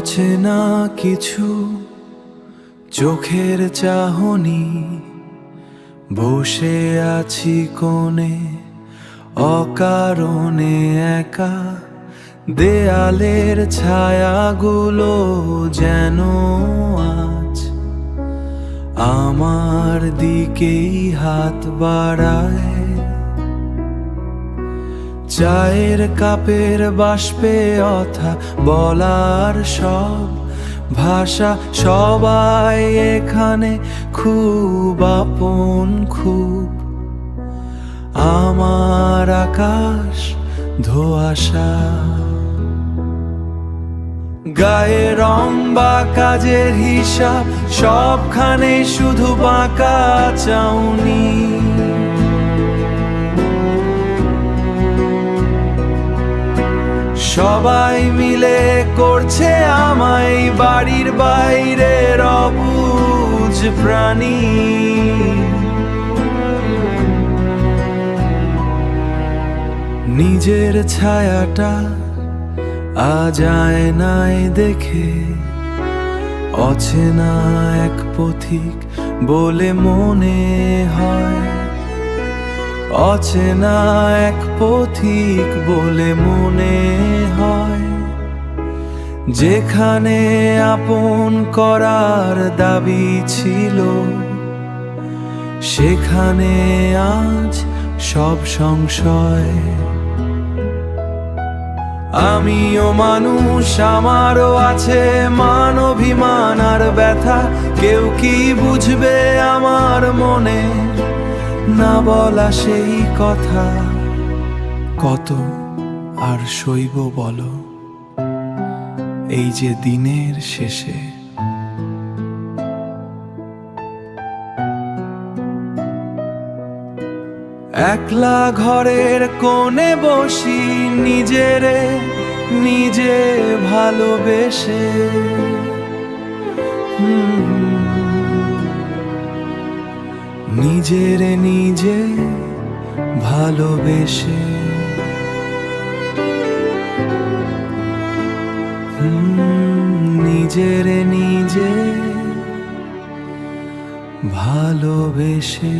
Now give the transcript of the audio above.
অচেনা কিছু চোখের চাহনি, বসে আছি কোণে অকারণে একা। দেয়ালের ছায়াগুলো যেন আজ আমার দিকেই হাত বাড়ায়। চায়ের কাপের বাষ্পে অথা বলার সব ভাষা, সবাই এখানে খুব আপন খুব। আমার আকাশ ধোঁয়াশা, গায়ে রং বা কাজের হিসাব, সবখানে শুধু বাঁকা চাউনি। সবাই মিলে করছে আমায় বাড়ির বাইরের অবুঝ প্রাণী। নিজের ছায়াটা আজ আয়নায় দেখে অচেনা এক পথিক বলে মনে হয়। অচেনা এক পথিক বলে মনে হয়, যেখানে আপন করার দাবি ছিল সেখানে আজ সব সংশয়। আমিও মানুষ, আমারও আছে মান অভিমান আর ব্যথা। কেউ কি বুঝবে আমার মনে না বলা সেই কথা? কত আর সইব বলো এই যে দিনের শেষে। একলা ঘরের কোণে বসি নিজেরে নিজে ভালোবেসে। নিজেরে নিজে ভালোবেসে। নিজেরে নিজে ভালোবেসে।